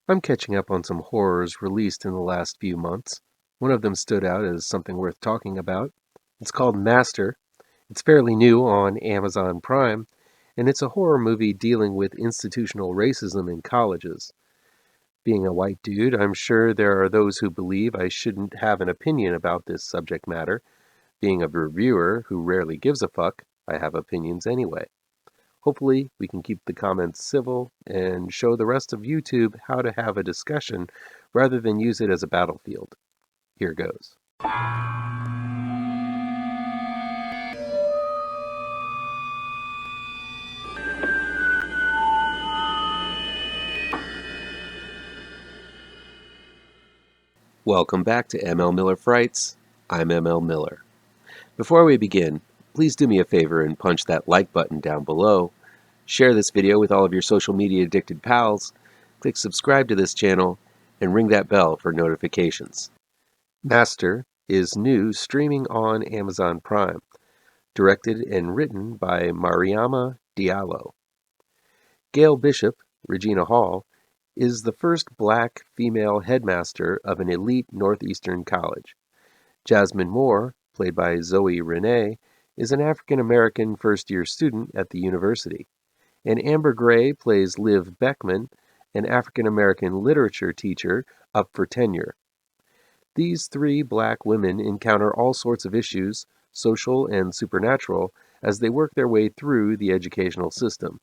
I'm catching up on some horrors released in the last few months. One of them stood out as something worth talking about. It's called Master. It's fairly new on Amazon Prime, and it's a horror movie dealing with institutional racism in colleges. Being a white dude, I'm sure there are those who believe I shouldn't have an opinion about this subject matter. Being a reviewer who rarely gives a fuck, I have opinions anyway. Hopefully, we can keep the comments civil and show the rest of YouTube how to have a discussion rather than use it as a battlefield. Here goes. Welcome back to ML Miller Frights. I'm ML Miller. Before we begin, please do me a favor and punch that like button down below. Share this video with all of your social media addicted pals. Click subscribe to this channel and ring that bell for notifications. Master is new, streaming on Amazon Prime. Directed and written by Mariama Diallo. Gail Bishop, Regina Hall, is the first black female headmaster of an elite Northeastern college. Jasmine Moore, played by Zoe Renee, is an African-American first-year student at the university. And Amber Gray plays Liv Beckman, an African-American literature teacher up for tenure. These three black women encounter all sorts of issues, social and supernatural, as they work their way through the educational system.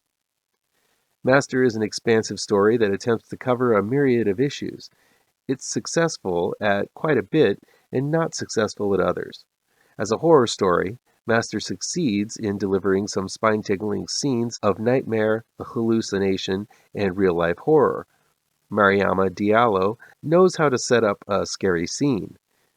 Master is an expansive story that attempts to cover a myriad of issues. It's successful at quite a bit and not successful at others. As a horror story, Master succeeds in delivering some spine-tingling scenes of nightmare, hallucination, and real-life horror. Mariama Diallo knows how to set up a scary scene.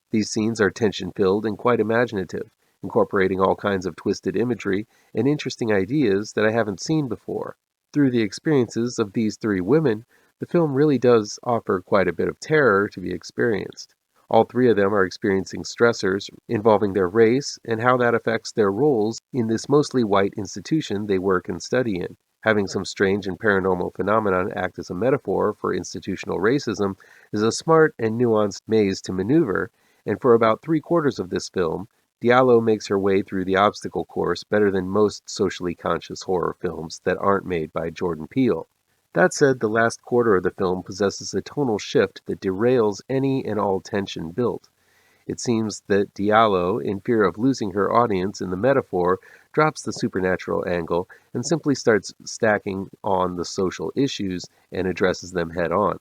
These scenes are tension-filled and quite imaginative, incorporating all kinds of twisted imagery and interesting ideas that I haven't seen before. Through the experiences of these three women, the film really does offer quite a bit of terror to be experienced. All three of them are experiencing stressors involving their race and how that affects their roles in this mostly white institution they work and study in. Having some strange and paranormal phenomenon act as a metaphor for institutional racism is a smart and nuanced maze to maneuver, and for about 3/4 of this film, Diallo makes her way through the obstacle course better than most socially conscious horror films that aren't made by Jordan Peele. That said, the last quarter of the film possesses a tonal shift that derails any and all tension built. It seems that Diallo, in fear of losing her audience in the metaphor, drops the supernatural angle and simply starts stacking on the social issues and addresses them head on.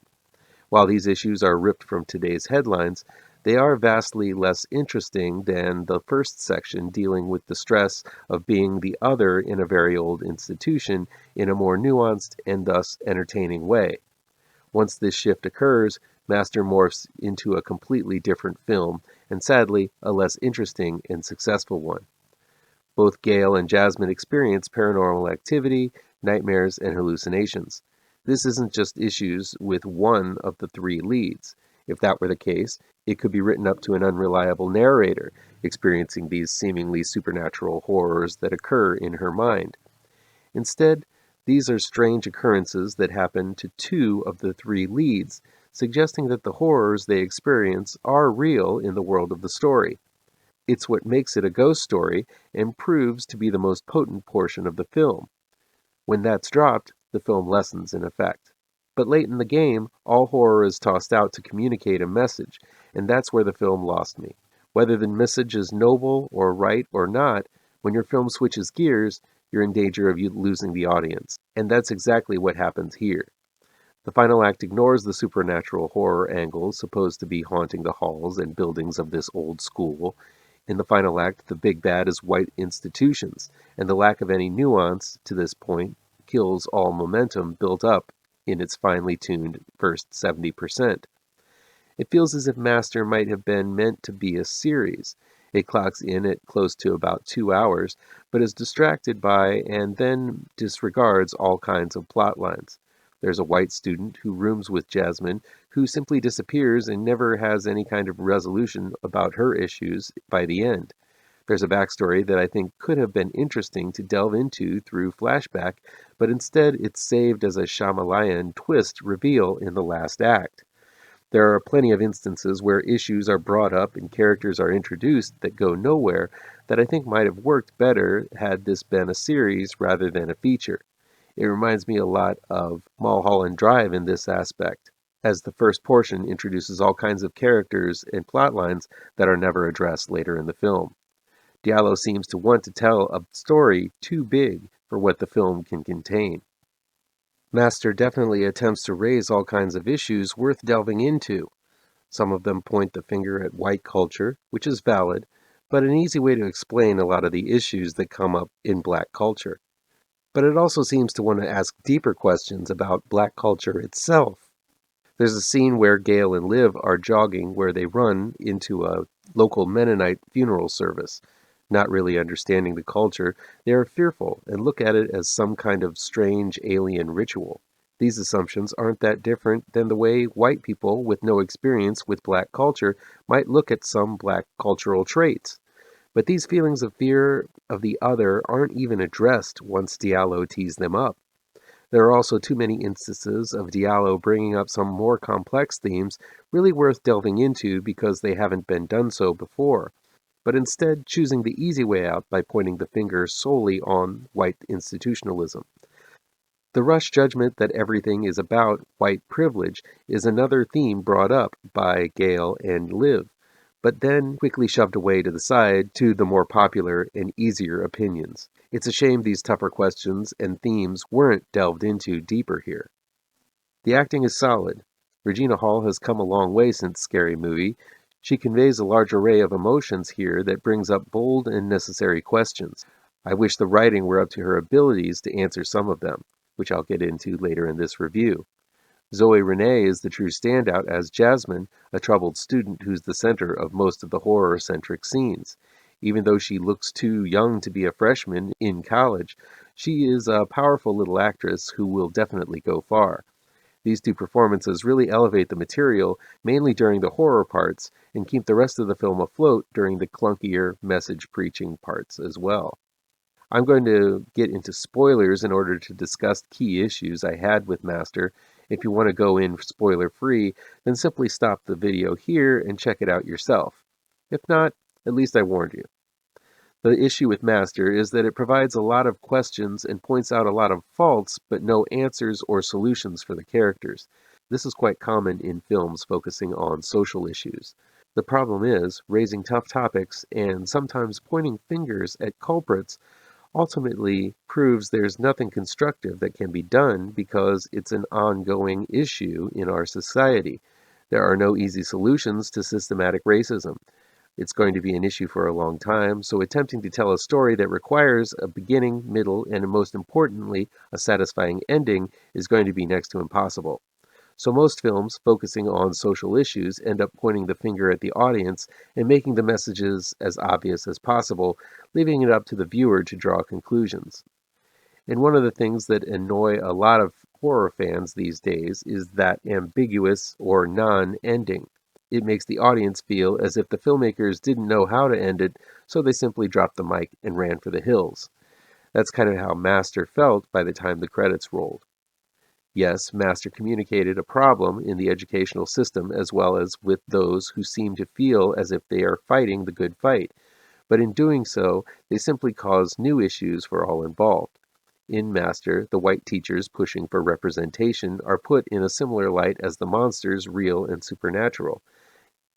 While these issues are ripped from today's headlines, they are vastly less interesting than the first section dealing with the stress of being the other in a very old institution in a more nuanced and thus entertaining way. Once this shift occurs, Master morphs into a completely different film, and sadly, a less interesting and successful one. Both Gail and Jasmine experience paranormal activity, nightmares, and hallucinations. This isn't just issues with one of the three leads. If that were the case, it could be written up to an unreliable narrator, experiencing these seemingly supernatural horrors that occur in her mind. Instead, these are strange occurrences that happen to two of the three leads, suggesting that the horrors they experience are real in the world of the story. It's what makes it a ghost story and proves to be the most potent portion of the film. When that's dropped, the film lessens in effect. But late in the game, all horror is tossed out to communicate a message, and that's where the film lost me. Whether the message is noble or right or not, when your film switches gears, you're in danger of losing the audience. And that's exactly what happens here. The final act ignores the supernatural horror angle supposed to be haunting the halls and buildings of this old school. In the final act, the big bad is white institutions, and the lack of any nuance to this point kills all momentum built up in its finely tuned first 70%. It feels as if Master might have been meant to be a series. It clocks in at close to about 2 hours, but is distracted by and then disregards all kinds of plot lines. There's a white student who rooms with Jasmine, who simply disappears and never has any kind of resolution about her issues by the end. There's a backstory that I think could have been interesting to delve into through flashback, but instead it's saved as a Shyamalan twist reveal in the last act. There are plenty of instances where issues are brought up and characters are introduced that go nowhere that I think might have worked better had this been a series rather than a feature. It reminds me a lot of Mulholland Drive in this aspect, as the first portion introduces all kinds of characters and plot lines that are never addressed later in the film. Diallo seems to want to tell a story too big for what the film can contain. Master definitely attempts to raise all kinds of issues worth delving into. Some of them point the finger at white culture, which is valid, but an easy way to explain a lot of the issues that come up in black culture. But it also seems to want to ask deeper questions about black culture itself. There's a scene where Gail and Liv are jogging where they run into a local Mennonite funeral service. Not really understanding the culture, they are fearful and look at it as some kind of strange alien ritual. These assumptions aren't that different than the way white people with no experience with black culture might look at some black cultural traits. But these feelings of fear of the other aren't even addressed once Diallo tees them up. There are also too many instances of Diallo bringing up some more complex themes really worth delving into because they haven't been done so before, but instead choosing the easy way out by pointing the finger solely on white institutionalism. The rush judgment that everything is about white privilege is another theme brought up by Gail and Liv, but then quickly shoved away to the side to the more popular and easier opinions. It's a shame these tougher questions and themes weren't delved into deeper here. The acting is solid. Regina Hall has come a long way since Scary Movie. She conveys a large array of emotions here that brings up bold and necessary questions. I wish the writing were up to her abilities to answer some of them, which I'll get into later in this review. Zoe Renee is the true standout as Jasmine, a troubled student who's the center of most of the horror-centric scenes. Even though she looks too young to be a freshman in college, she is a powerful little actress who will definitely go far. These two performances really elevate the material, mainly during the horror parts, and keep the rest of the film afloat during the clunkier message-preaching parts as well. I'm going to get into spoilers in order to discuss key issues I had with Master. If you want to go in spoiler-free, then simply stop the video here and check it out yourself. If not, at least I warned you. The issue with Master is that it provides a lot of questions and points out a lot of faults, but no answers or solutions for the characters. This is quite common in films focusing on social issues. The problem is, raising tough topics and sometimes pointing fingers at culprits ultimately proves there's nothing constructive that can be done because it's an ongoing issue in our society. There are no easy solutions to systematic racism. It's going to be an issue for a long time, so attempting to tell a story that requires a beginning, middle, and most importantly, a satisfying ending is going to be next to impossible. So most films focusing on social issues end up pointing the finger at the audience and making the messages as obvious as possible, leaving it up to the viewer to draw conclusions. And one of the things that annoy a lot of horror fans these days is that ambiguous or non-ending. It makes the audience feel as if the filmmakers didn't know how to end it, so they simply dropped the mic and ran for the hills. That's kind of how Master felt by the time the credits rolled. Yes, Master communicated a problem in the educational system as well as with those who seem to feel as if they are fighting the good fight, but in doing so, they simply cause new issues for all involved. In Master, the white teachers pushing for representation are put in a similar light as the monsters real and supernatural.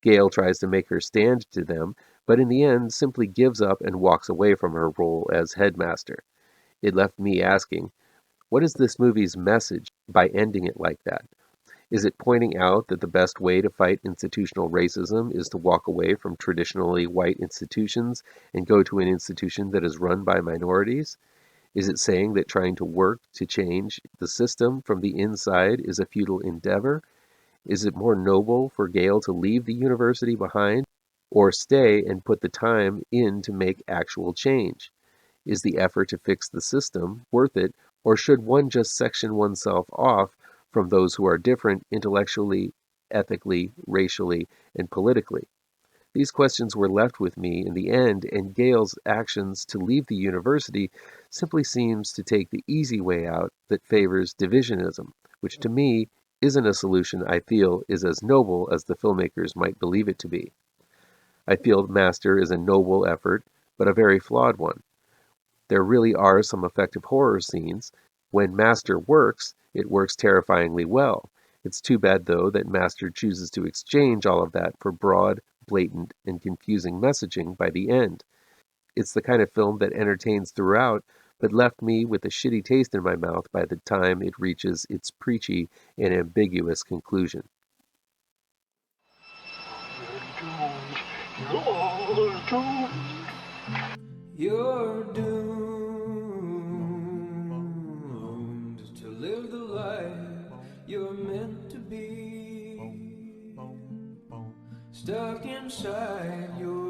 Gail tries to make her stand to them, but in the end simply gives up and walks away from her role as headmaster. It left me asking, what is this movie's message by ending it like that? Is it pointing out that the best way to fight institutional racism is to walk away from traditionally white institutions and go to an institution that is run by minorities? Is it saying that trying to work to change the system from the inside is a futile endeavor? Is it more noble for Gail to leave the university behind or stay and put the time in to make actual change? Is the effort to fix the system worth it, or should one just section oneself off from those who are different intellectually, ethically, racially, and politically? These questions were left with me in the end, and Gale's actions to leave the university simply seems to take the easy way out that favors divisionism, which to me isn't a solution I feel is as noble as the filmmakers might believe it to be. I feel Master is a noble effort, but a very flawed one. There really are some effective horror scenes. When Master works, it works terrifyingly well. It's too bad, though, that Master chooses to exchange all of that for broad, blatant, and confusing messaging by the end. It's the kind of film that entertains throughout, but left me with a shitty taste in my mouth by the time it reaches its preachy and ambiguous conclusion. You're doomed to live the life you're meant to be, stuck inside your